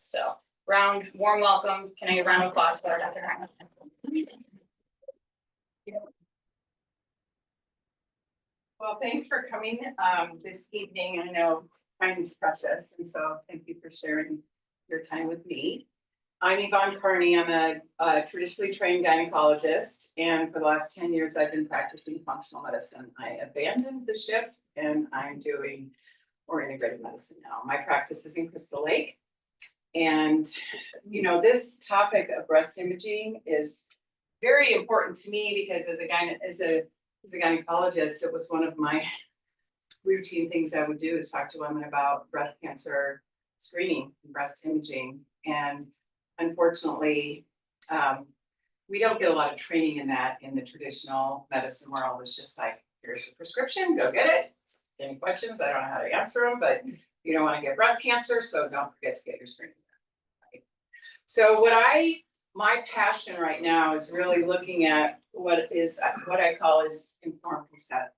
So warm welcome. Can I get a round of applause for Dr. Karney? Well, thanks for coming this evening. I know time is precious, and so thank you for sharing your time with me. I'm Yvonne Karney. I'm a traditionally trained gynecologist, and for the last 10 years, I've been practicing functional medicine. I abandoned the ship, and I'm doing more integrated medicine now. My practice is in Crystal Lake, and this topic of breast imaging is very important to me because as a gynecologist, it was one of my routine things I would do is talk to women about breast cancer screening and breast imaging. And unfortunately, we don't get a lot of training in that in the traditional medicine world. It's just like, here's your prescription, go get it. Any questions? I don't know how to answer them, but you don't want to get breast cancer, so don't forget to get your screening done. Right? So my passion right now is really looking at what I call is informed consent.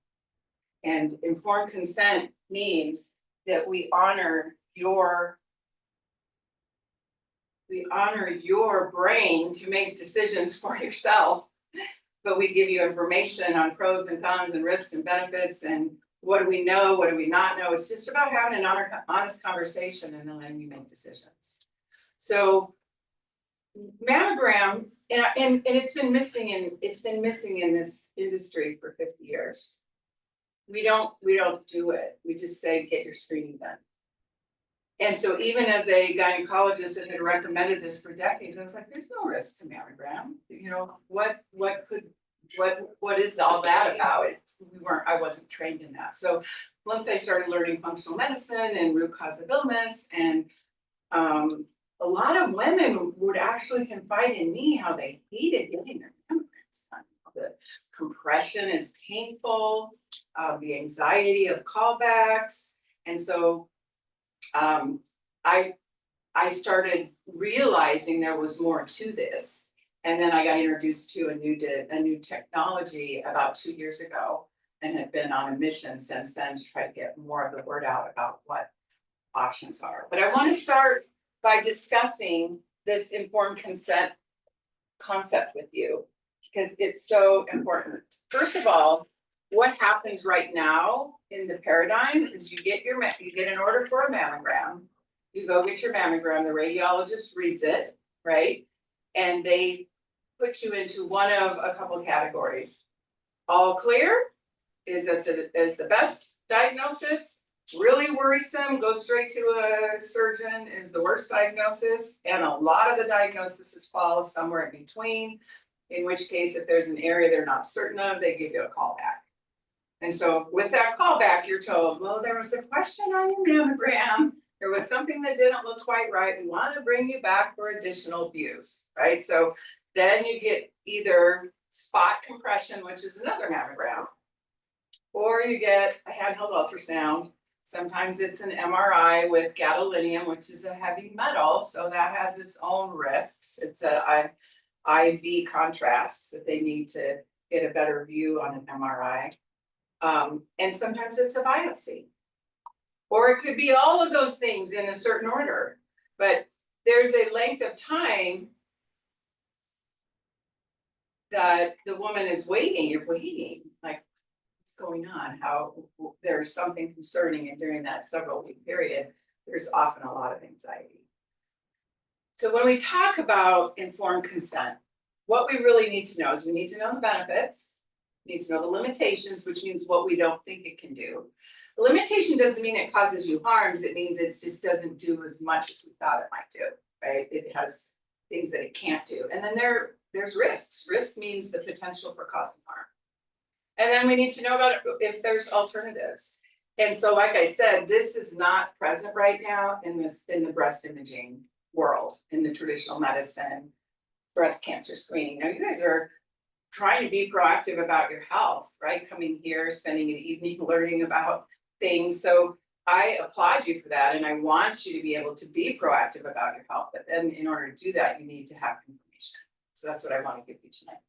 And informed consent means that we honor your brain to make decisions for yourself, but we give you information on pros and cons and risks and benefits and what do we know, what do we not know. It's just about having an honest conversation and then letting you make decisions. So mammogram, and it's been missing in this industry for 50 years. We don't do it. We just say get your screening done. And so even as a gynecologist that had recommended this for decades, I was like, there's no risk to mammogram. What is all that about? I wasn't trained in that. So once I started learning functional medicine and root cause of illness, and a lot of women would actually confide in me how they hated getting their mammograms done. The compression is painful, the anxiety of callbacks. And so I started realizing there was more to this. And then I got introduced to a new technology about 2 years ago and have been on a mission since then to try to get more of the word out about what options are. But I want to start by discussing this informed consent concept with you because it's so important. First of all, what happens right now in the paradigm is you get an order for a mammogram, you go get your mammogram, the radiologist reads it, right? And they put you into one of a couple of categories. All clear is the best diagnosis. Really worrisome, go straight to a surgeon is the worst diagnosis. And a lot of the diagnoses fall somewhere in between, in which case, if there's an area they're not certain of, they give you a call back. And so with that callback, you're told, well, there was a question on your mammogram. There was something that didn't look quite right. We want to bring you back for additional views, right? So then you get either spot compression, which is another mammogram, or you get a handheld ultrasound. Sometimes it's an MRI with gadolinium, which is a heavy metal, so that has its own risks. It's a IV contrast that they need to get a better view on an MRI. And sometimes it's a biopsy. Or it could be all of those things in a certain order. But there's a length of time that the woman is waiting. You're waiting, like, what's going on? How there's something concerning, and during that several week period, there's often a lot of anxiety. So when we talk about informed consent, what we really need to know is we need to know the benefits. We need to know the limitations, which means what we don't think it can do. The limitation doesn't mean it causes you harms. It means it just doesn't do as much as we thought it might do, right? It has things that it can't do. And then there's risks. Risk means the potential for causing harm. And then we need to know about if there's alternatives. And so, like I said, this is not present right now in the breast imaging world, in the traditional medicine, breast cancer screening. Now, you guys are trying to be proactive about your health, right? Coming here, spending an evening learning about things. So I applaud you for that. And I want you to be able to be proactive about your health. But then in order to do that, you need to have information. So that's what I want to give you tonight.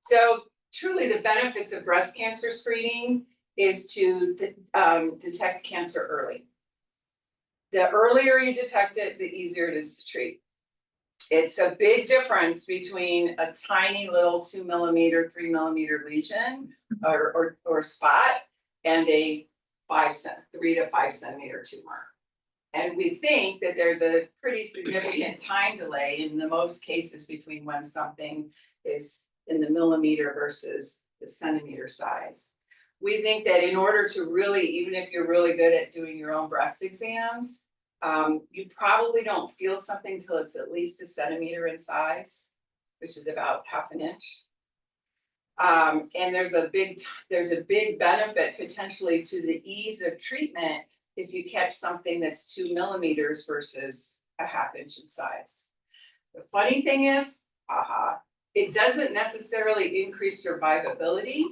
So truly the benefits of breast cancer screening is to detect cancer early. the earlier you detect it, the easier it is to treat. It's a big difference between a tiny little 2 millimeter, 3 millimeter lesion or spot and a 3 to 5 centimeter tumor. And we think that there's a pretty significant time delay in the most cases between when something is in the millimeter versus the centimeter size. We think that in order to really, even if you're really good at doing your own breast exams, you probably don't feel something till it's at least a centimeter in size, which is about half an inch. And there's a big benefit potentially to the ease of treatment if you catch something that's 2 millimeters versus a half inch in size. The funny thing is, it doesn't necessarily increase survivability.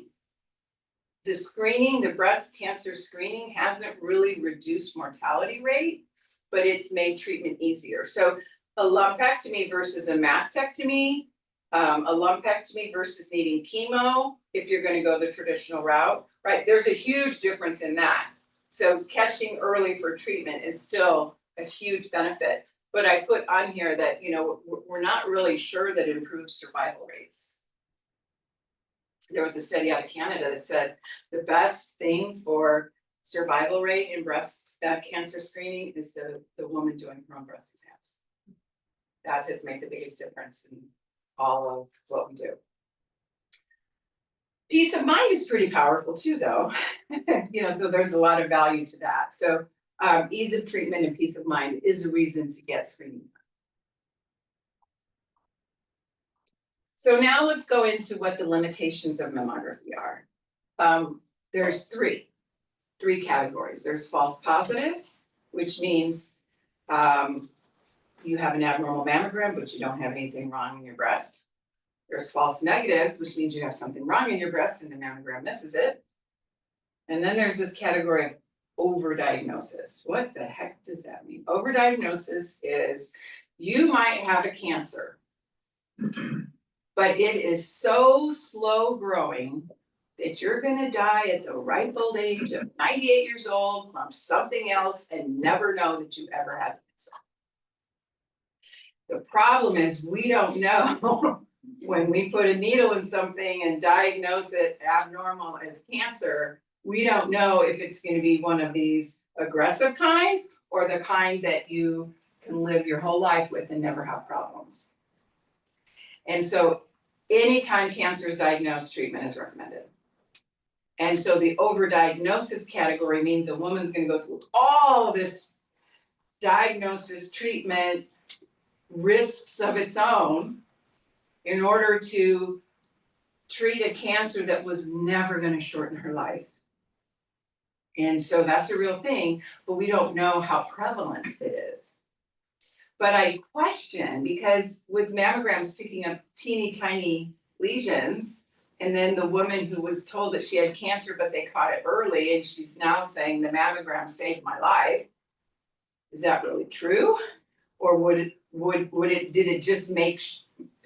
The screening, the breast cancer screening hasn't really reduced mortality rate, but it's made treatment easier. So a lumpectomy versus a mastectomy, a lumpectomy versus needing chemo, if you're gonna go the traditional route, right? There's a huge difference in that. So catching early for treatment is still a huge benefit. But I put on here that, you know, we're not really sure that it improves survival rates. There was a study out of Canada that said the best thing for survival rate in breast cancer screening is the woman doing her own breast exams. That has made the biggest difference in all of what we do. Peace of mind is pretty powerful too, though. You know, so there's a lot of value to that. So ease of treatment and peace of mind is a reason to get screening. So now let's go into what the limitations of mammography are. There's three categories. There's false positives, which means you have an abnormal mammogram, but you don't have anything wrong in your breast. There's false negatives, which means you have something wrong in your breast and the mammogram misses it. And then there's this category of overdiagnosis. What the heck does that mean? Overdiagnosis is you might have a cancer, but it is so slow growing that you're gonna die at the ripe old age of 98 years old from something else and never know that you ever had cancer. The problem is we don't know when we put a needle in something and diagnose it abnormal as cancer, we don't know if it's going to be one of these aggressive kinds or the kind that you can live your whole life with and never have problems. And so anytime cancer is diagnosed, treatment is recommended. And so the overdiagnosis category means a woman's going to go through all of this diagnosis, treatment, risks of its own in order to treat a cancer that was never going to shorten her life. And so that's a real thing, but we don't know how prevalent it is. But I question, because with mammograms picking up teeny tiny lesions, and then the woman who was told that she had cancer, but they caught it early, and she's now saying the mammogram saved my life. Is that really true? Or did it just make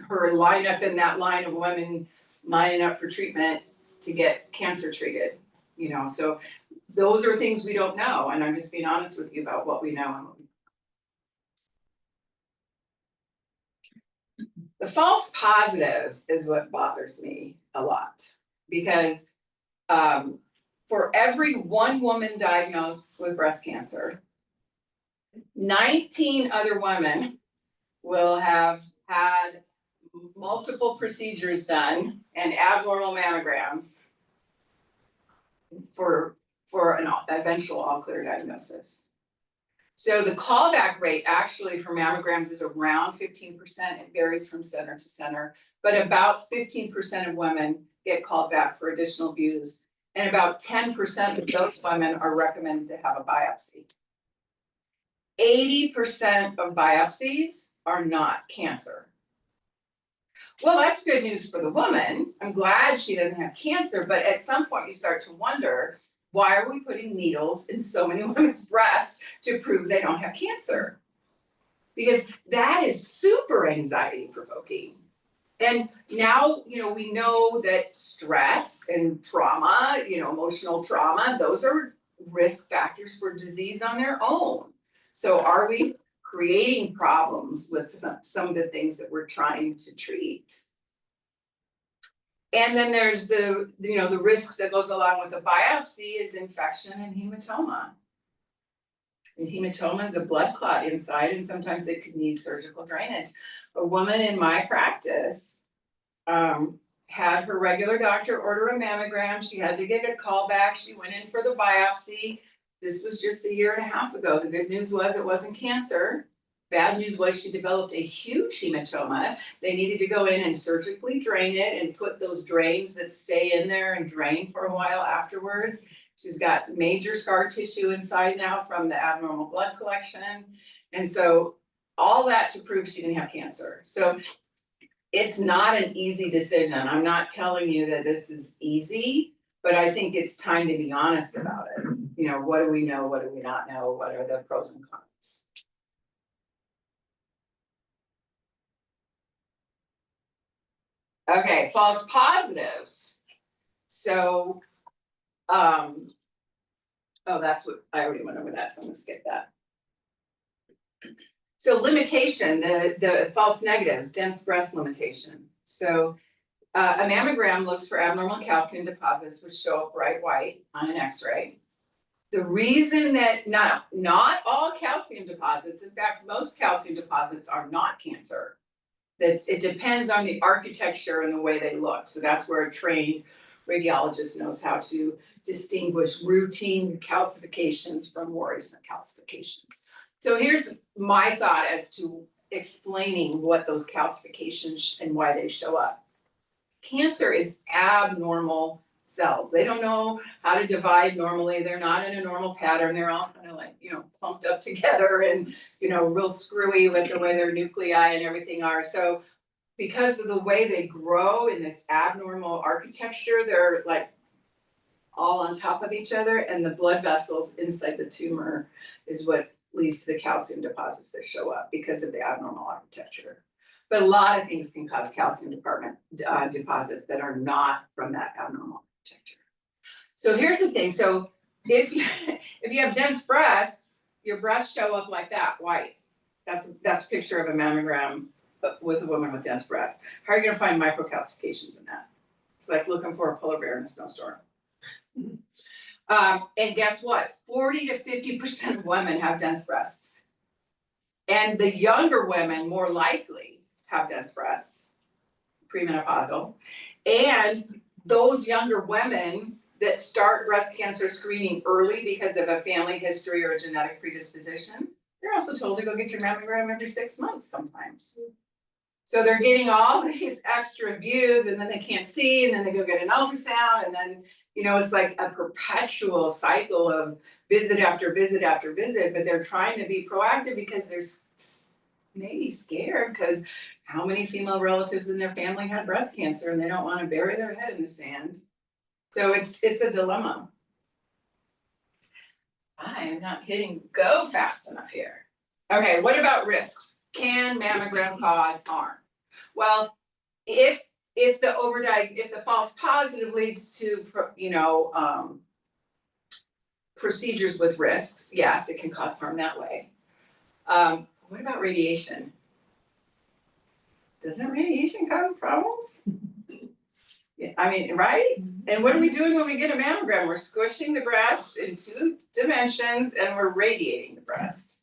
her line up in that line of women lining up for treatment to get cancer treated? You know, so those are things we don't know, and I'm just being honest with you about what we know and what we don't. The false positives is what bothers me a lot, because for every one woman diagnosed with breast cancer, 19 other women will have had multiple procedures done and abnormal mammograms for an eventual all clear diagnosis. So the callback rate actually for mammograms is around 15%. It varies from center to center, but about 15% of women get called back for additional views, and about 10% of those women are recommended to have a biopsy. 80% of biopsies are not cancer. Well, that's good news for the woman. I'm glad she doesn't have cancer, but at some point you start to wonder, why are we putting needles in so many women's breasts to prove they don't have cancer? Because that is super anxiety provoking. And now, you know, we know that stress and trauma, you know, emotional trauma, those are risk factors for disease on their own. So are we creating problems with some of the things that we're trying to treat? And then there's the risks that goes along with the biopsy is infection and hematoma. And hematoma is a blood clot inside, and sometimes it could need surgical drainage. A woman in my practice had her regular doctor order a mammogram. She had to get a call back. She went in for the biopsy. This was just a year and a half ago. The good news was it wasn't cancer. Bad news was she developed a huge hematoma. They needed to go in and surgically drain it and put those drains that stay in there and drain for a while afterwards. She's got major scar tissue inside now from the abnormal blood collection. And so all that to prove she didn't have cancer. So it's not an easy decision. I'm not telling you that this is easy, but I think it's time to be honest about it. You know, what do we know? What do we not know? What are the pros and cons? Okay, false positives. So, oh, that's what, I already went over that, so I'm gonna skip that. So limitation, the false negatives, dense breast limitation. So a mammogram looks for abnormal calcium deposits which show up bright white on an x-ray. The reason that not all calcium deposits, in fact, most calcium deposits are not cancer. It depends on the architecture and the way they look. So that's where a trained radiologist knows how to distinguish routine calcifications from worrisome calcifications. So here's my thought as to explaining what those calcifications and why they show up. Cancer is abnormal cells. They don't know how to divide normally. They're not in a normal pattern. They're all kind of like, clumped up together and, real screwy with the way their nuclei and everything are. So because of the way they grow in this abnormal architecture, they're like all on top of each other, and the blood vessels inside the tumor is what leads to the calcium deposits that show up because of the abnormal architecture. But a lot of things can cause calcium deposits that are not from that abnormal architecture. So here's the thing. So if you have dense breasts, your breasts show up like that, white. That's a picture of a mammogram with a woman with dense breasts. How are you gonna find microcalcifications in that? It's like looking for a polar bear in a snowstorm. And guess what? 40 to 50% of women have dense breasts. And the younger women more likely have dense breasts, premenopausal. And those younger women that start breast cancer screening early because of a family history or a genetic predisposition, they're also told to go get your mammogram every 6 months sometimes. So they're getting all these extra views, and then they can't see, and then they go get an ultrasound, and then, it's like a perpetual cycle of visit after visit after visit, but they're trying to be proactive because they're maybe scared because how many female relatives in their family had breast cancer and they don't want to bury their head in the sand. So it's a dilemma. I am not hitting go fast enough here. Okay, what about risks? Can mammogram cause harm? Well, if the false positive leads to procedures with risks, yes, it can cause harm that way. What about radiation? Doesn't radiation cause problems? Yeah, I mean, right? And what are we doing when we get a mammogram? We're squishing the breast in 2 dimensions and we're radiating the breast.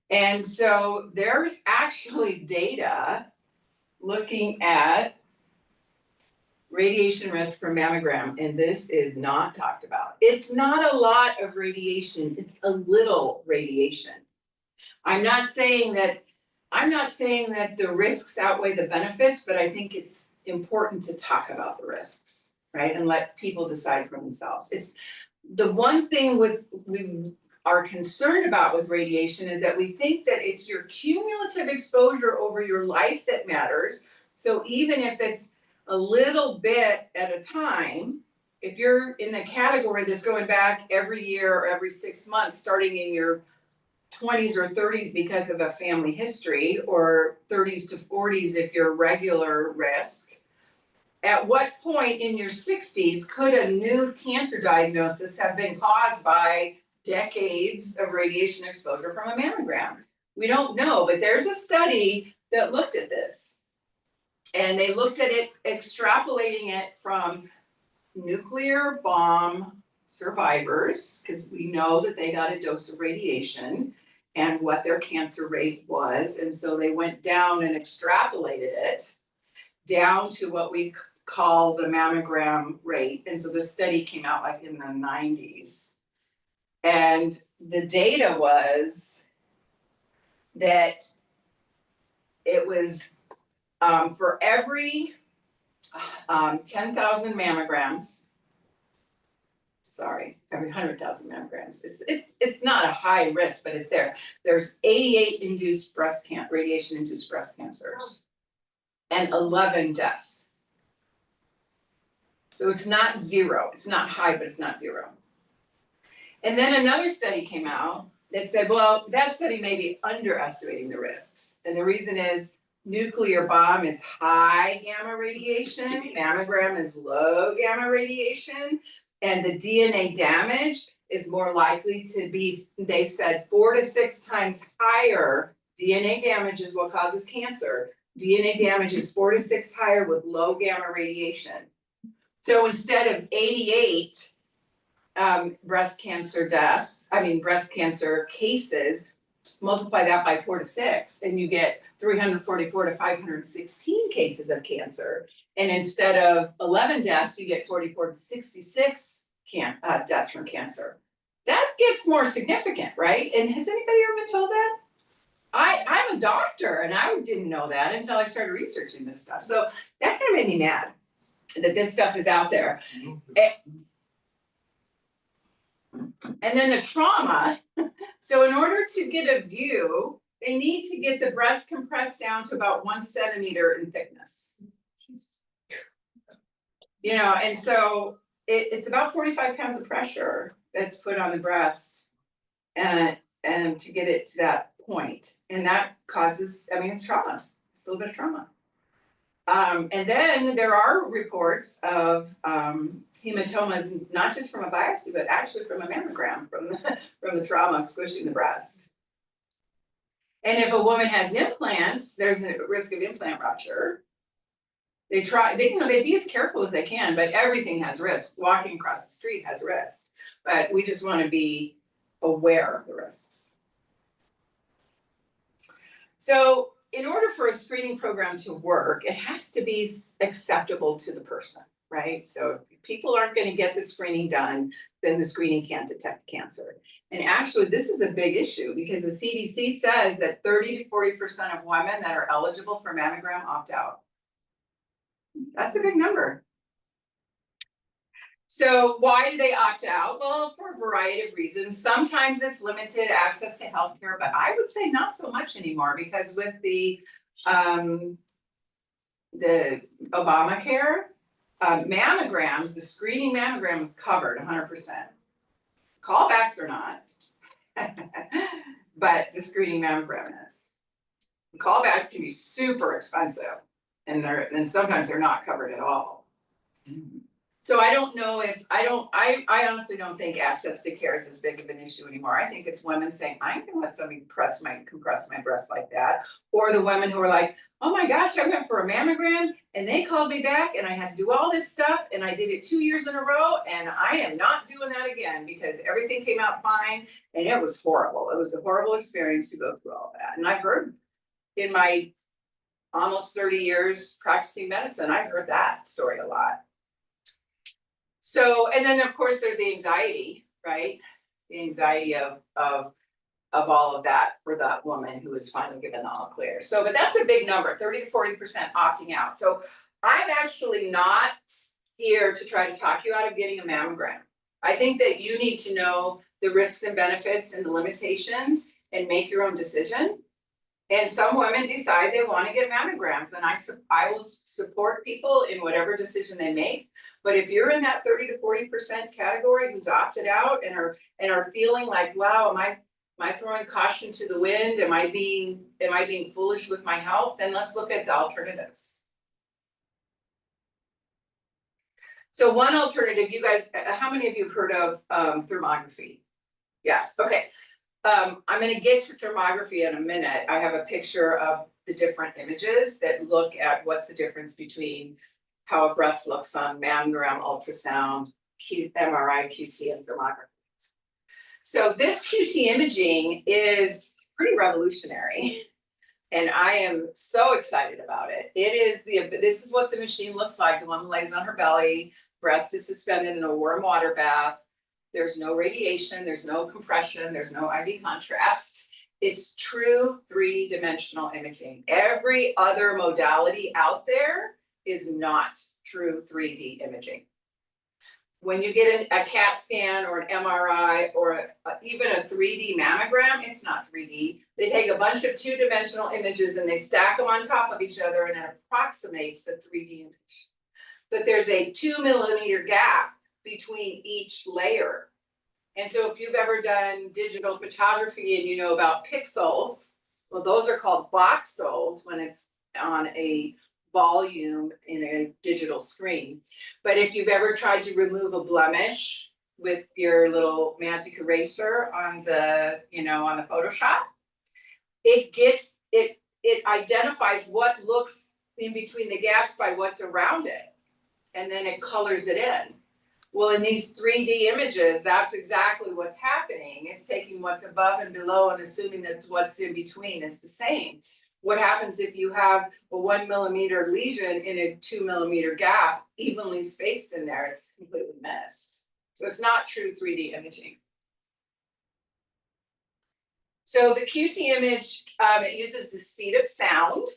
And so there's actually data looking at radiation risk from mammogram, and this is not talked about. It's not a lot of radiation, it's a little radiation. I'm not saying that the risks outweigh the benefits, but I think it's important to talk about the risks, right? And let people decide for themselves. It's the one thing we are concerned about with radiation is that we think that it's your cumulative exposure over your life that matters. So even if it's a little bit at a time, if you're in the category that's going back every year or every 6 months, starting in your 20s or 30s because of a family history, or 30s to 40s if you're regular risk, at what point in your 60s could a new cancer diagnosis have been caused by decades of radiation exposure from a mammogram? We don't know, but there's a study that looked at this. And they looked at it, extrapolating it from nuclear bomb survivors, because we know that they got a dose of radiation and what their cancer rate was. And so they went down and extrapolated it down to what we call the mammogram rate. And so the study came out like in the 90s. And the data was that it was for every 10,000 mammograms, sorry, every 100,000 mammograms. It's not a high risk, but it's there. There's 88 induced radiation-induced breast cancers and 11 deaths. So it's not zero. It's not high, but it's not zero. And then another study came out that said, well, that study may be underestimating the risks. And the reason is nuclear bomb is high gamma radiation, mammogram is low gamma radiation, and the DNA damage is more likely to be, they said, 4 to 6 times higher. DNA damage is what causes cancer. DNA damage is 4 to 6 higher with low gamma radiation. So instead of 88 breast cancer cases, multiply that by 4 to 6, and you get 344 to 516 cases of cancer. And instead of 11 deaths, you get 44 to 66 deaths from cancer. That gets more significant, right? And has anybody ever been told that? I'm a doctor, and I didn't know that until I started researching this stuff. So that kind of made me mad that this stuff is out there. And then the trauma. So in order to get a view, they need to get the breast compressed down to about 1 centimeter in thickness. You know, and so it's about 45 pounds of pressure that's put on the breast and to get it to that point. And that causes, I mean, it's trauma. It's a little bit of trauma. And then there are reports of hematomas, not just from a biopsy, but actually from a mammogram, from the trauma of squishing the breast. And if a woman has implants, there's a risk of implant rupture. They be as careful as they can, but everything has risk. Walking across the street has risk, but we just want to be aware of the risks. So in order for a screening program to work, it has to be acceptable to the person, right? So if people aren't going to get the screening done, then the screening can't detect cancer. And actually, this is a big issue because the CDC says that 30 to 40% of women that are eligible for mammogram opt out. That's a big number. So why do they opt out? Well, for a variety of reasons. Sometimes it's limited access to healthcare, but I would say not so much anymore because with the Obamacare, mammograms, the screening mammogram is covered 100%. Callbacks are not, but the screening mammogram is. Callbacks can be super expensive, and sometimes they're not covered at all. So I don't know if, I honestly don't think access to care is as big of an issue anymore. I think it's women saying, I ain't gonna let somebody compress my breast like that. Or the women who are like, oh my gosh, I went for a mammogram and they called me back and I had to do all this stuff and I did it 2 years in a row and I am not doing that again because everything came out fine and it was horrible. It was a horrible experience to go through all that. And I've heard in my almost 30 years practicing medicine, I've heard that story a lot. So, and then of course there's the anxiety, right? The anxiety of all of that for that woman who was finally given the all clear. So, but that's a big number, 30 to 40% opting out. So I'm actually not here to try to talk you out of getting a mammogram. I think that you need to know the risks and benefits and the limitations and make your own decision. And some women decide they want to get mammograms, and I will support people in whatever decision they make. But if you're in that 30 to 40% category who's opted out and are feeling like, wow, am I throwing caution to the wind? Am I being foolish with my health? Then let's look at the alternatives. So one alternative, you guys, how many of you have heard of thermography? Yes, okay. I'm gonna get to thermography in a minute. I have a picture of the different images that look at what's the difference between how a breast looks on mammogram, ultrasound, MRI, QT, and thermography. So this QT imaging is pretty revolutionary. And I am so excited about it. This is what the machine looks like. The woman lays on her belly, breast is suspended in a warm water bath. There's no radiation, there's no compression, there's no IV contrast. It's true 3-dimensional imaging. Every other modality out there is not true 3D imaging. When you get a CAT scan or an MRI or even a 3D mammogram, it's not 3D. They take a bunch of 2-dimensional images and they stack them on top of each other and it approximates the 3D image. But there's a 2-millimeter gap between each layer. And so if you've ever done digital photography and you know about pixels, well, those are called voxels when it's on a volume in a digital screen. But if you've ever tried to remove a blemish with your little magic eraser on the, on the Photoshop, it identifies what looks in between the gaps by what's around it, and then it colors it in. Well, in these 3D images, that's exactly what's happening. It's taking what's above and below and assuming that what's in between is the same. What happens if you have a 1-millimeter lesion in a 2-millimeter gap, evenly spaced in there? It's completely missed. So it's not true 3D imaging. So the QT image, it uses the speed of sound.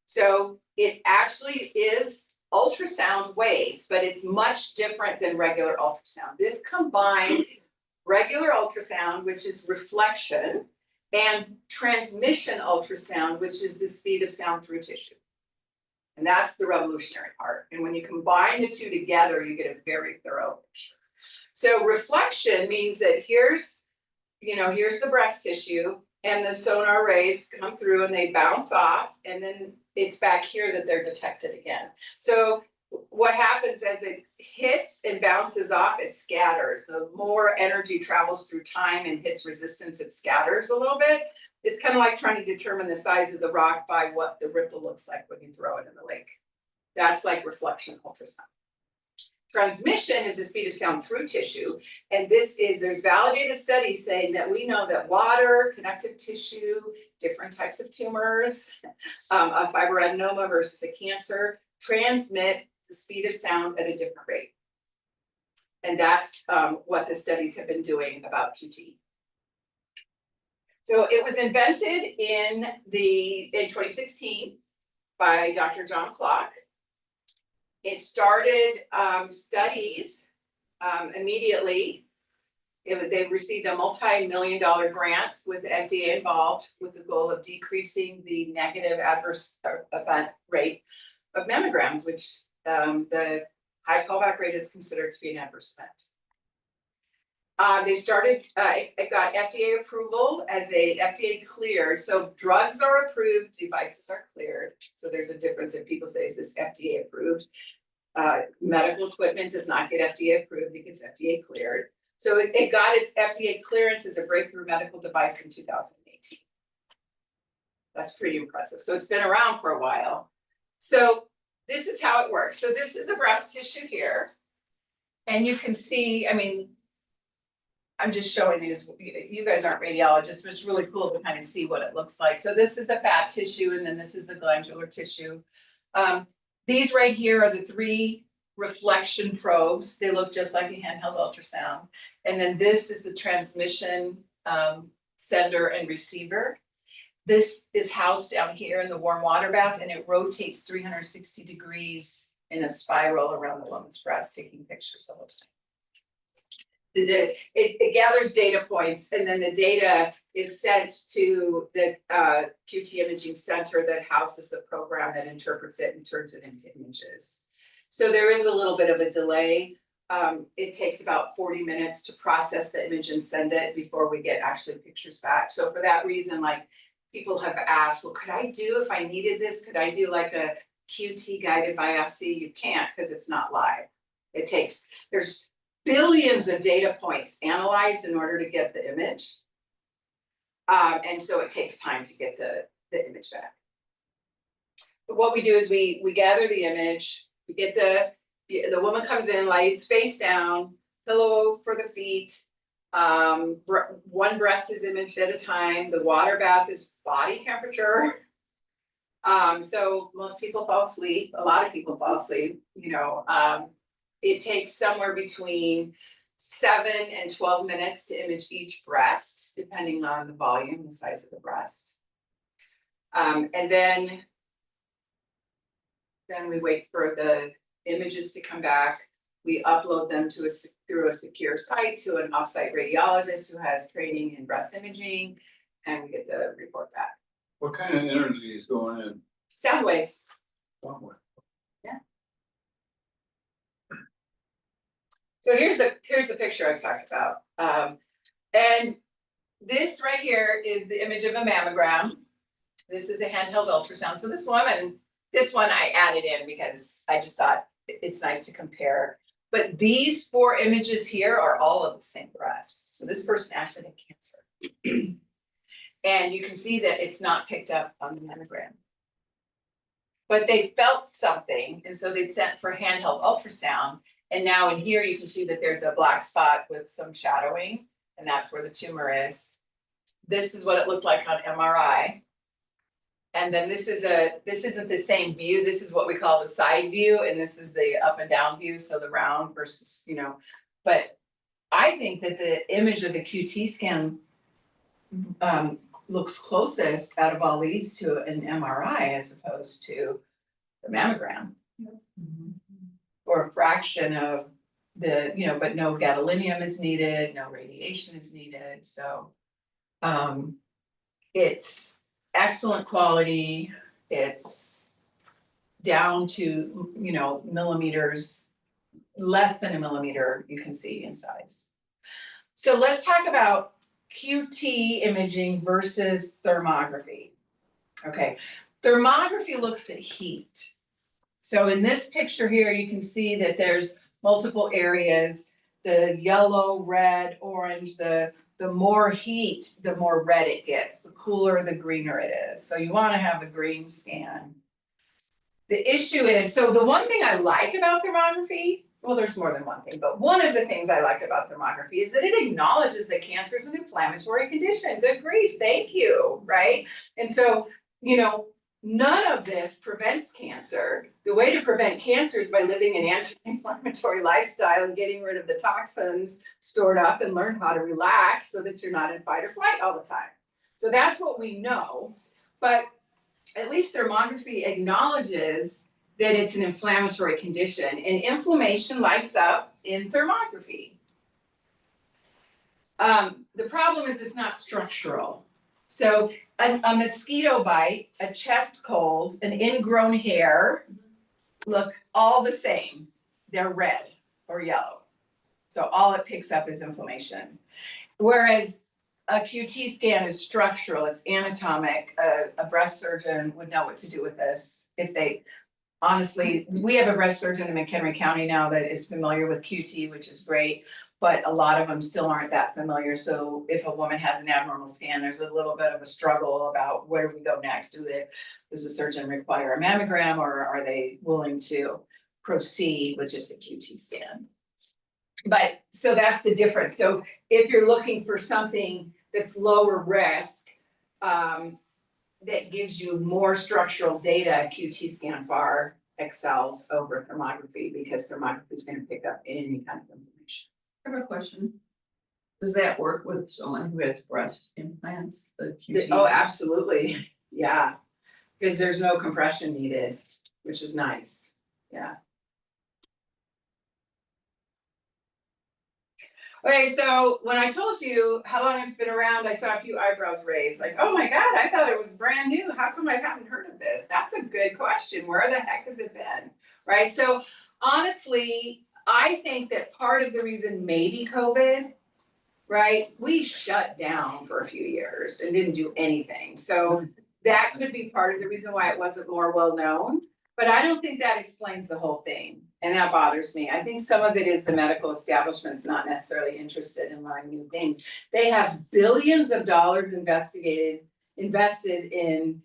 So it actually is ultrasound waves, but it's much different than regular ultrasound. This combines regular ultrasound, which is reflection, and transmission ultrasound, which is the speed of sound through tissue. And that's the revolutionary part. And when you combine the two together, you get a very thorough picture. So reflection means that here's the breast tissue, and the sonar rays come through and they bounce off, and then it's back here that they're detected again. So what happens as it hits and bounces off, it scatters. The more energy travels through time and hits resistance, it scatters a little bit. It's kind of like trying to determine the size of the rock by what the ripple looks like when you throw it in the lake. That's like reflection ultrasound. Transmission is the speed of sound through tissue. And there's validated studies saying that we know that water, connective tissue, different types of tumors, a fibroadenoma versus a cancer, transmit the speed of sound at a different rate. And that's what the studies have been doing about QT. So it was invented in 2016 by Dr. John Clock. It started studies immediately. They received a multi-million-dollar grant with the FDA involved with the goal of decreasing the negative adverse event rate of mammograms, which the high callback rate is considered to be an adverse event. It got FDA approval as a FDA cleared. So drugs are approved, devices are cleared. So there's a difference if people say, is this FDA approved? Medical equipment does not get FDA approved, it gets FDA cleared. So it got its FDA clearance as a breakthrough medical device in 2018. That's pretty impressive. So it's been around for a while. So this is how it works. So this is the breast tissue here. And you can see, I'm just showing these, you guys aren't radiologists, but it's really cool to kind of see what it looks like. So this is the fat tissue, and then this is the glandular tissue. These right here are the 3 reflection probes. They look just like a handheld ultrasound. And then this is the transmission sender and receiver. This is housed down here in the warm water bath, and it rotates 360 degrees in a spiral around the woman's breast, taking pictures the whole time. It gathers data points, and then the data is sent to the QT imaging center that houses the program that interprets it and turns it into images. So there is a little bit of a delay. It takes about 40 minutes to process the image and send it before we get actually pictures back. So for that reason, like, people have asked, well, could I do, if I needed this, could I do like a QT guided biopsy? You can't, because it's not live. billions of data points analyzed in order to get the image. And so it takes time to get the image back. But what we do is we gather the image, we get the woman comes in, lays face down, pillow for the feet. One breast is imaged at a time. The water bath is body temperature. So most people fall asleep. A lot of people fall asleep, you know. It takes somewhere between 7 and 12 minutes to image each breast, depending on the volume, the size of the breast. And then we wait for the images to come back. We upload them through a secure site to an offsite radiologist who has training in breast imaging, and we get the report back. What kind of energy is going in? Sound waves. Somewhere? So here's the picture I was talking about. And this right here is the image of a mammogram. This is a handheld ultrasound. So this one I added in because I just thought it's nice to compare. But these 4 images here are all of the same breast. So this person actually had cancer. And you can see that it's not picked up on the mammogram. But they felt something, and so they sent for handheld ultrasound. And now in here, you can see that there's a black spot with some shadowing, and that's where the tumor is. This is what it looked like on MRI. And then this isn't the same view. This is what we call the side view, and this is the up and down view, so the round versus, you know. But I think that the image of the QT scan looks closest out of all these to an MRI as opposed to the mammogram. Or a fraction of the, you know, but no gadolinium is needed, no radiation is needed, so it's excellent quality. It's down to, you know, millimeters, less than a millimeter you can see in size. So let's talk about QT imaging versus thermography. Okay, thermography looks at heat. So in this picture here, you can see that there's multiple areas, the yellow, red, orange, the more heat, the more red it gets, the cooler, the greener it is. So you want to have a green scan. The issue is, so the one thing I like about thermography, well, there's more than one thing, but one of the things I like about thermography is that it acknowledges that cancer is an inflammatory condition. Good grief, thank you, right? And so, you know, none of this prevents cancer. The way to prevent cancer is by living an anti-inflammatory lifestyle and getting rid of the toxins stored up and learn how to relax so that you're not in fight or flight all the time. So that's what we know, but at least thermography acknowledges that it's an inflammatory condition, and inflammation lights up in thermography. The problem is it's not structural. So a mosquito bite, a chest cold, an ingrown hair look all the same. They're red or yellow. So all it picks up is inflammation. Whereas a QT scan is structural, it's anatomic. A breast surgeon would know what to do with this if they, honestly, we have a breast surgeon in McHenry County now that is familiar with QT, which is great. But a lot of them still aren't that familiar. So if a woman has an abnormal scan, there's a little bit of a struggle about where do we go next? Does the surgeon require a mammogram, or are they willing to proceed with just a QT scan? But so that's the difference. So if you're looking for something that's lower risk, that gives you more structural data, QT scan far excels over thermography because thermography is going to pick up any kind of information. I have a question. Does that work with someone who has breast implants? Oh, absolutely. Yeah. Because there's no compression needed, which is nice. Yeah. Okay, so when I told you how long it's been around, I saw a few eyebrows raised, like, oh my God, I thought it was brand new. How come I haven't heard of this? That's a good question. Where the heck has it been? Right? So honestly, I think that part of the reason maybe COVID, right? We shut down for a few years and didn't do anything. So that could be part of the reason why it wasn't more well known, but I don't think that explains the whole thing. And that bothers me. I think some of it is the medical establishment's not necessarily interested in learning new things. They have billions of dollars invested in,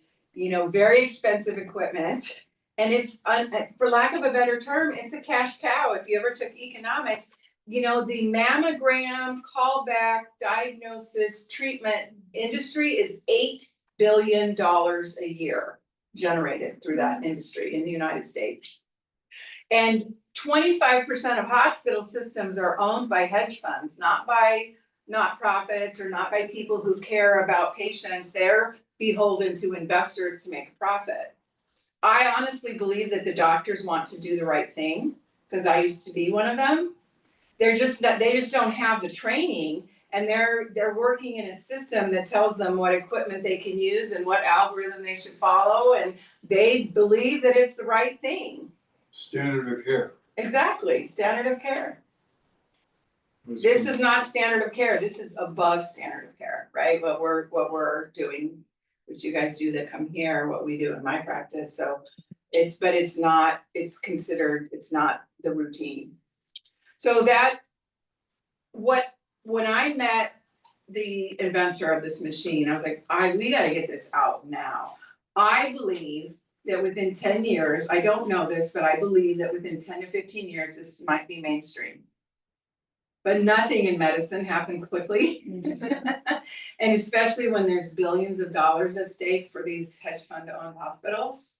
very expensive equipment. And it's, for lack of a better term, it's a cash cow. If you ever took economics, the mammogram callback diagnosis treatment industry is $8 billion a year generated through that industry in the United States. And 25% of hospital systems are owned by hedge funds, not by nonprofits or not by people who care about patients. They're beholden to investors to make a profit. I honestly believe that the doctors want to do the right thing, because I used to be one of them. They just don't have the training, and they're working in a system that tells them what equipment they can use and what algorithm they should follow, and they believe that it's the right thing. Standard of care. Exactly, standard of care. This is not standard of care, this is above standard of care, right? What we're doing, what you guys do that come here, what we do in my practice, so it's not the routine. So when I met the inventor of this machine, I was like, we gotta get this out now. I believe that within 10 years, I don't know this, but I believe that within 10 to 15 years, this might be mainstream. But nothing in medicine happens quickly. And especially when there's billions of dollars at stake for these hedge fund-owned hospitals.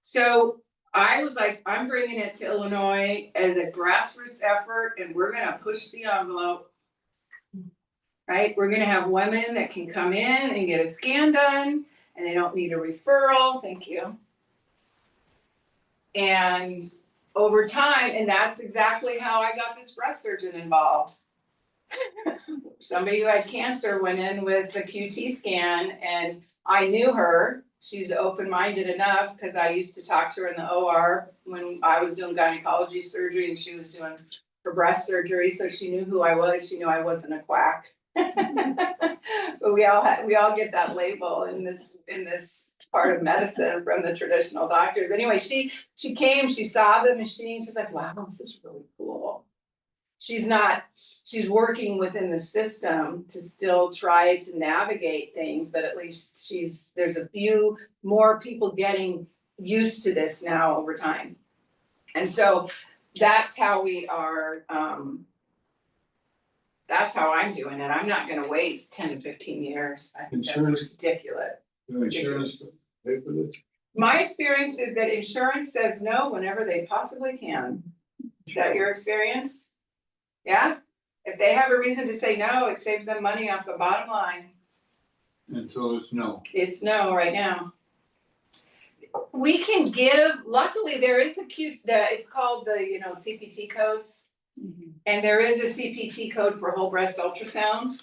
So I was like, I'm bringing it to Illinois as a grassroots effort, and we're gonna push the envelope. Right? We're gonna have women that can come in and get a scan done, and they don't need a referral, thank you. And over time, and that's exactly how I got this breast surgeon involved. Somebody who had cancer went in with a QT scan, and I knew her. She's open-minded enough, because I used to talk to her in the OR when I was doing gynecology surgery and she was doing her breast surgery, so she knew who I was. She knew I wasn't a quack. But we all get that label in this part of medicine from the traditional doctors. But anyway, she came, she saw the machine, she's like, wow, this is really cool. She's working within the system to still try to navigate things, but at least there's a few more people getting used to this now over time. And so that's how we are, that's how I'm doing it. I'm not gonna wait 10 to 15 years. I think that's Insurance. ridiculous. No insurance, pay for this. My experience is that insurance says no whenever they possibly can. Is that your experience? Yeah? If they have a reason to say no, it saves them money off the bottom line. Until it's no. It's no right now. We can give, luckily there is it's called the, CPT codes. And there is a CPT code for whole breast ultrasound.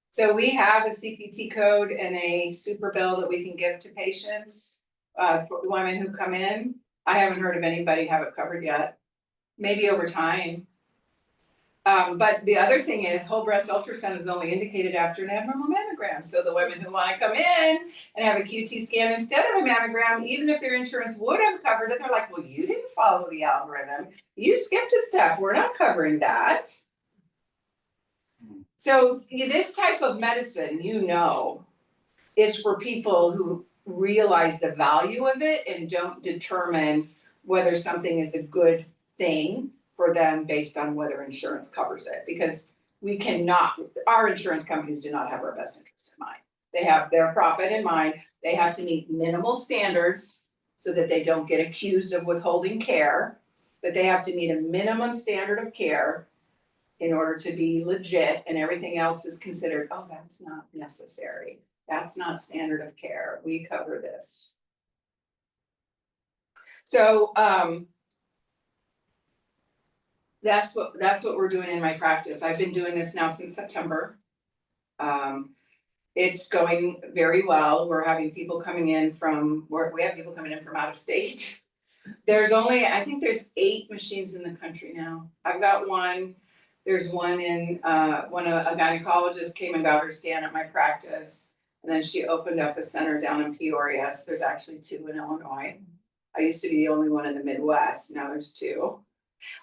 So we have a CPT code and a super bill that we can give to patients, for women who come in. I haven't heard of anybody have it covered yet, maybe over time. But the other thing is whole breast ultrasound is only indicated after an abnormal mammogram. So the women who wanna come in and have a QT scan instead of a mammogram, even if their insurance would have covered it, they're like, well, you didn't follow the algorithm. You skipped a step, we're not covering that. So this type of medicine, is for people who realize the value of it and don't determine whether something is a good thing for them based on whether insurance covers it, because our insurance companies do not have our best interests in mind. They have their profit in mind. They have to meet minimal standards so that they don't get accused of withholding care, but they have to meet a minimum standard of care in order to be legit, and everything else is considered, oh, that's not necessary. That's not standard of care. We cover this. So, that's what we're doing in my practice. I've been doing this now since September. It's going very well. We're having people coming in we have people coming in from out of state. I think there's 8 machines in the country now. I've got one. There's one when a gynecologist came and got her scan at my practice, and then she opened up a center down in Peoria. So there's actually 2 in Illinois. I used to be the only one in the Midwest. Now there's 2.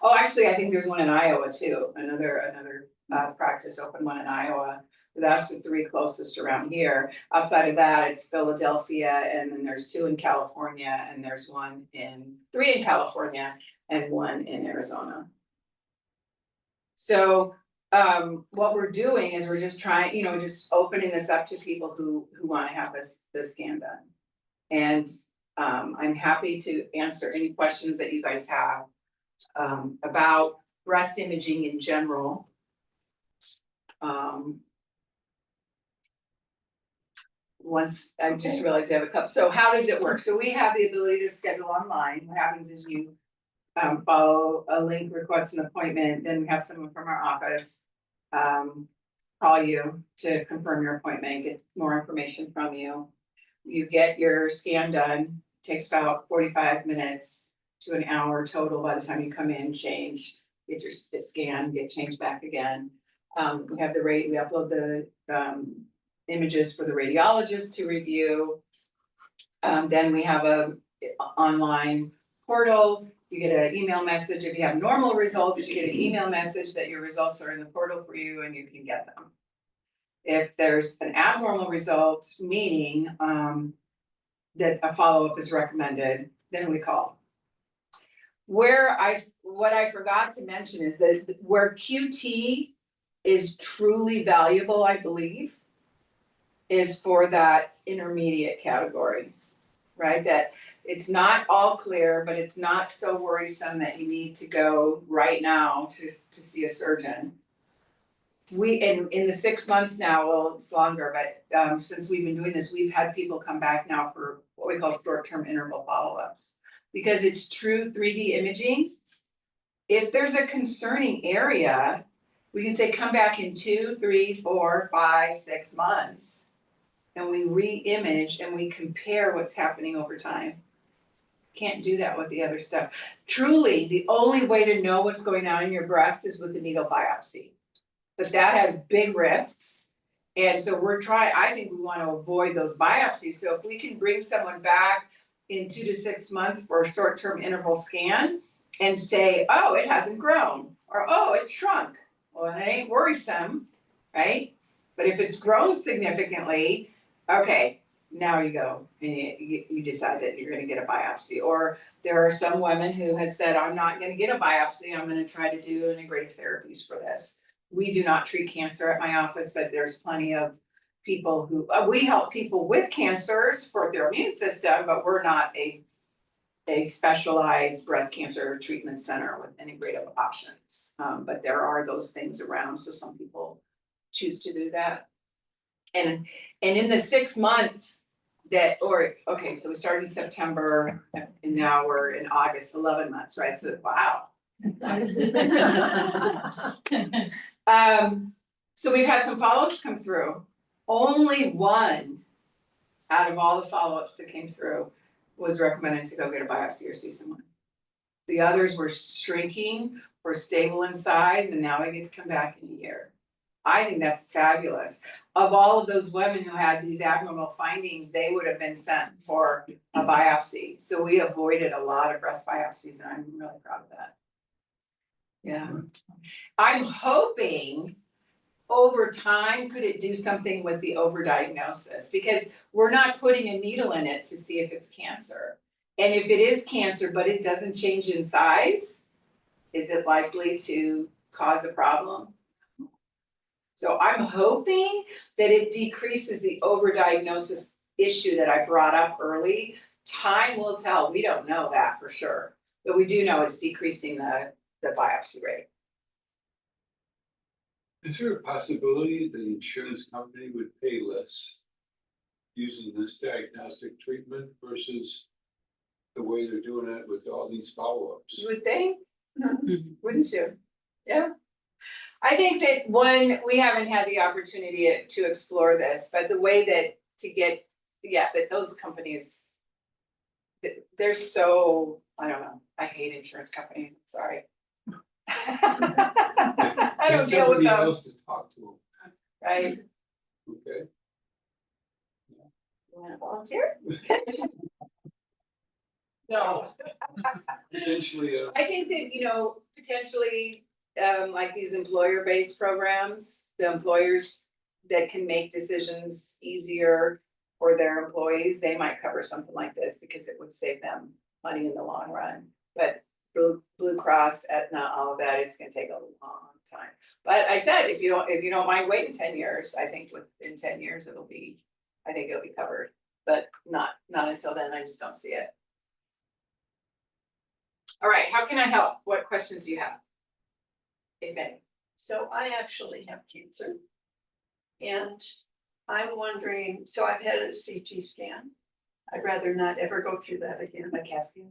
Oh, actually, I think there's one in Iowa too, another practice open one in Iowa. That's the three closest around here. Outside of that, it's Philadelphia, and then there's two in California, and there's three in California and one in Arizona. So, what we're doing is we're just trying, just opening this up to people who wanna have this scan done. And, I'm happy to answer any questions that you guys have, about breast imaging in general. Once, I just realized I have a cup, so how does it work? So we have the ability to schedule online. What happens is you follow a link, request an appointment, then we have someone from our office call you to confirm your appointment, get more information from you. You get your scan done, takes about 45 minutes to an hour total by the time you come in, change, get your scan, get changed back again. We have we upload the images for the radiologist to review. Then we have a online portal. You get an email message. If you have normal results, you get an email message that your results are in the portal for you and you can get them. If there's an abnormal result, meaning that a follow-up is recommended, then we call. What I forgot to mention is that where QT is truly valuable, I believe, is for that intermediate category, right? That it's not all clear, but it's not so worrisome that you need to go right now to see a surgeon. In the 6 months now, well, it's longer, but since we've been doing this, we've had people come back now for what we call short-term interval follow-ups. Because it's true 3D imaging. If there's a concerning area, we can say, come back in 2, 3, 4, 5, 6 months. And we re-image and we compare what's happening over time. Can't do that with the other stuff. Truly, the only way to know what's going on in your breast is with the needle biopsy. But that has big risks. And so I think we want to avoid those biopsies. So if we can bring someone back in 2 to 6 months for a short-term interval scan and say, oh, it hasn't grown, or oh, it's shrunk. Well, it ain't worrisome, right? But if it's grown significantly, okay, now you go and you decide that you're gonna get a biopsy. Or there are some women who have said, I'm not gonna get a biopsy, I'm gonna try to do integrative therapies for this. We do not treat cancer at my office, but there's plenty of people who, we help people with cancers for their immune system, but we're not a specialized breast cancer treatment center with integrative options. But there are those things around, so some people choose to do that. And in the 6 months so we started in September and now we're in August, 11 months, right? So wow. So we've had some follow-ups come through. Only one out of all the follow-ups that came through was recommended to go get a biopsy or see someone. The others were shrinking or stable in size, and now it gets to come back in a year. I think that's fabulous. Of all of those women who had these abnormal findings, they would have been sent for a biopsy. So we avoided a lot of breast biopsies, and I'm really proud of that. Yeah. I'm hoping over time, could it do something with the overdiagnosis? Because we're not putting a needle in it to see if it's cancer. And if it is cancer, but it doesn't change in size, is it likely to cause a problem? So I'm hoping that it decreases the overdiagnosis issue that I brought up early. Time will tell. We don't know that for sure, but we do know it's decreasing the biopsy rate. Is there a possibility the insurance company would pay less using this diagnostic treatment versus the way they're doing it with all these follow-ups? You would think, wouldn't you? Yeah. I think that we haven't had the opportunity to explore this, but the way that but those companies, they're so, I don't know, I hate insurance companies, sorry. I don't deal with Somebody them, else to talk to them, right? okay? You wanna volunteer? No. Potentially, I think that, potentially, like these employer-based programs, the employers that can make decisions easier for their employees, they might cover something like this because it would save them money in the long run. But Blue Cross, Aetna, all of that, it's gonna take a long time. But I said, if you don't mind waiting 10 years, I think within 10 years, I think it'll be covered. But not until then, I just don't see it. All right, how can I help? What questions do you have? If any. So I actually have cancer. And I'm wondering, so I've had a CT scan. I'd rather not ever go through that again. A CAT scan?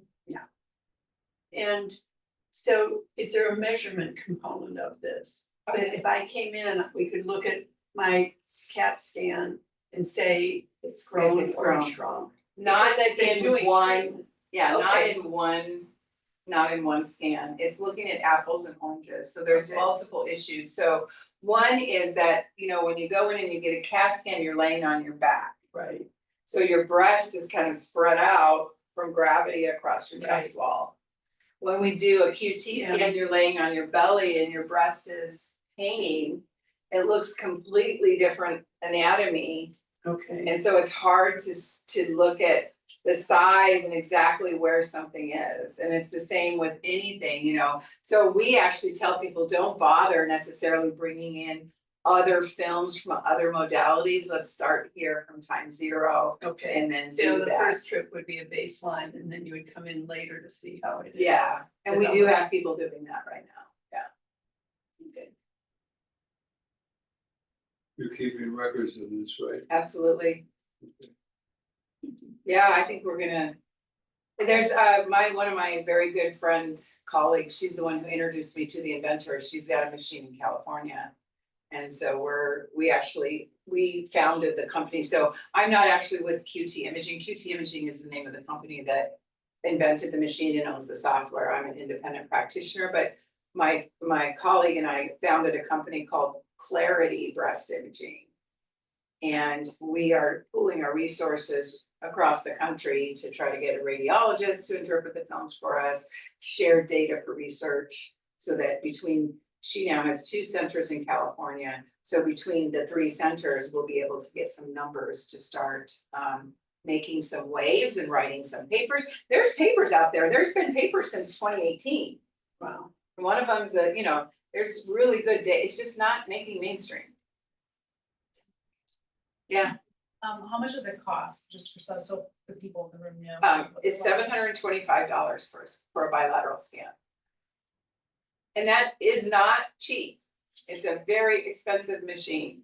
And so is there a measurement component of this? That if I came in, we could look at my CAT scan and say it's grown it's or grown. shrunk? Not Because I've been in doing one, treatment. yeah, Okay. not in one scan. It's looking at apples and oranges. So there's Okay. multiple issues. So one is that, when you go in and you get a CAT scan, you're laying on your back. Right, So your breast is kind of spread out from gravity across your chest Right. wall. When we do a QT Yeah. scan, you're laying on your belly and your breast is hanging. It looks completely different anatomy. okay, And so it's hard to look at the size and exactly where something is. And it's the same with anything, So we actually tell people, don't bother necessarily bringing in other films from other modalities. Let's start here from time zero okay. and then So do the that. first trip would be a baseline and then you would come in later to see how it is. Yeah, and we do have people doing that right now, yeah. Okay. You're keeping records of this, right? Absolutely. Yeah, I think we're gonna. There's one of my very good friends, colleagues, she's the one who introduced me to the inventor. She's got a machine in California. And so we founded the company. So I'm not actually with QT Imaging. QT Imaging is the name of the company that invented the machine and owns the software. I'm an independent practitioner, but my colleague and I founded a company called Clarity Breast Imaging. And we are pooling our resources across the country to try to get a radiologist to interpret the films for us, share data for research, so that she now has 2 centers in California. So between the 3 centers, we'll be able to get some numbers to start making some waves and writing some papers. There's papers out there. There's been papers since 2018. Wow. One of them's there's really good data. It's just not making mainstream. Yeah, How much does it cost, just so the people in the room know? it's $725 for a bilateral scan. And that is not cheap. It's a very expensive machine.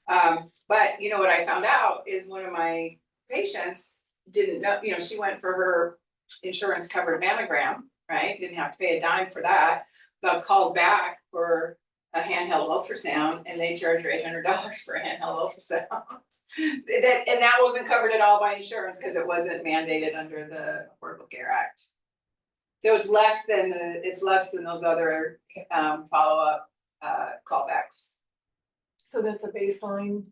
But what I found out is one of my patients didn't know, she went for her insurance covered mammogram, right? Didn't have to pay a dime for that. Got called back for a handheld ultrasound and they charge her $800 for a handheld ultrasound. And that wasn't covered at all by insurance because it wasn't mandated under the Affordable Care Act. So it's less than those other follow-up callbacks. So that's a baseline.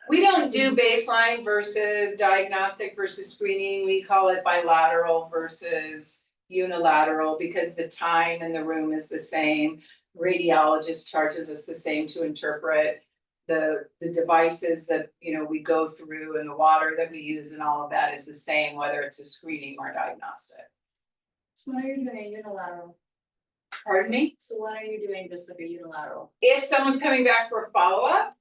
We don't do baseline versus diagnostic versus screening. We call it bilateral versus unilateral because the time in the room is the same. Radiologist charges us the same to interpret. The devices that we go through and the water that we use and all of that is the same, whether it's a screening or diagnostic. So when are you doing a unilateral? Pardon me? So when are you doing just like a unilateral? If someone's coming back for a follow-up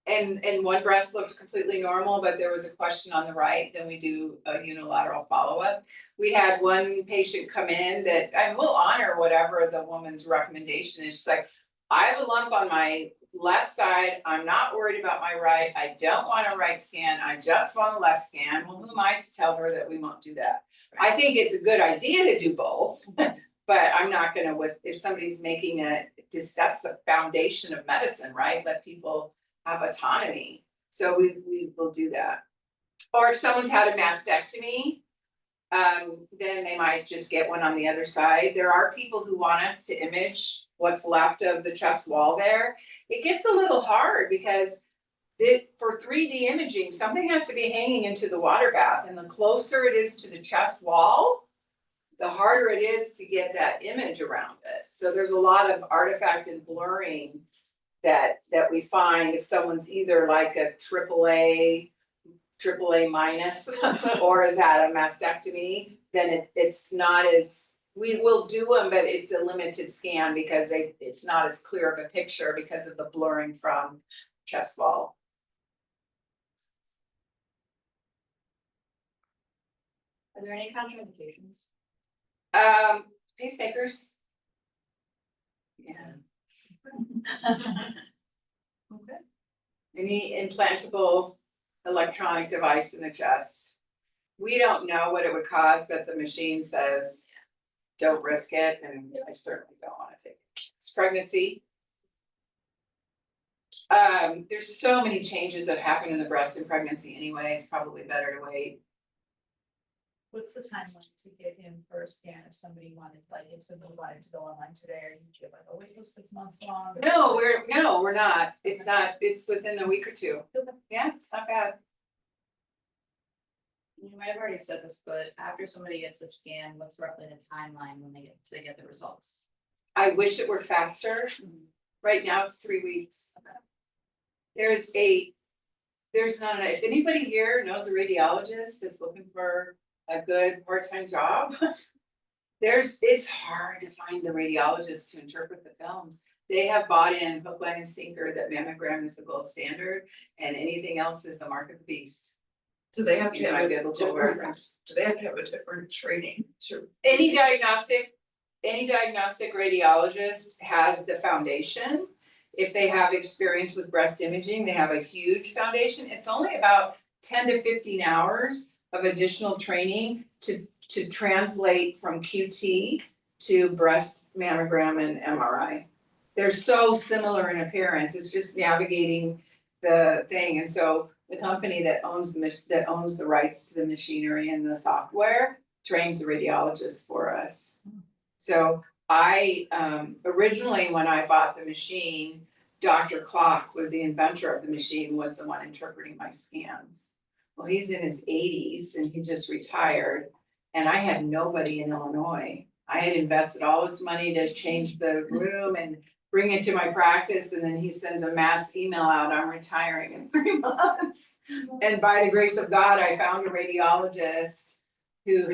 and one breast looked completely normal, but there was a question on the right, then we do a unilateral follow-up. We had one patient come in and we'll honor whatever the woman's recommendation is. She's like, I have a lump on my left side. I'm not worried about my right. I don't want a right scan. I just want a left scan. Well, who am I to tell her that we won't do that? I think it's a good idea to do both. But I'm not gonna, if somebody's making that's the foundation of medicine, right? Let people have autonomy. So we will do that. Or if someone's had a mastectomy, then they might just get one on the other side. There are people who want us to image what's left of the chest wall there. It gets a little hard because for 3D imaging, something has to be hanging into the water bath. And the closer it is to the chest wall, the harder it is to get that image around it. So there's a lot of artifact and blurring that we find if someone's either like a AAA minus or has had a mastectomy, then it's not as, we will do them, but it's a limited scan because it's not as clear of a picture because of the blurring from chest wall. Are there any contraindications? Pacemakers. Yeah. Okay. Any implantable electronic device in the chest. We don't know what it would cause, but the machine says, don't risk it, and I certainly don't wanna take it. It's pregnancy. There's so many changes that happen in the breast in pregnancy anyway, it's probably better to wait. What's the timeline to get in for a scan if somebody wanted, like, if somebody wanted to go online today, or you get like a wait list 6 months long? or No, is it- we're not, it's not, it's within a week or two. Yeah, it's not bad. You might have already said this, but after somebody gets the scan, what's roughly the timeline when they get the results? I wish it were faster. Right now it's 3 weeks. There's not, if anybody here knows a radiologist that's looking for a good part-time job, it's hard to find the radiologist to interpret the films. They have bought in hook, line, and sinker that mammogram is the gold standard, and anything else is the mark of the beast. Do they have to In my have a biblical different, reference. do they have to have a different training to? Any diagnostic radiologist has the foundation. If they have experience with breast imaging, they have a huge foundation. It's only about 10 to 15 hours of additional training to translate from QT to breast mammogram and MRI. They're so similar in appearance, it's just navigating the thing, and so the company that owns the rights to the machinery and the software trains the radiologists for us. So I, originally, when I bought the machine, Dr. Clock was the inventor of the machine, was the one interpreting my scans. Well, he's in his 80s and he just retired, and I had nobody in Illinois. I had invested all this money to change the room and bring it to my practice, and then he sends a mass email out, I'm retiring in 3 months. And by the grace of God, I found a radiologist who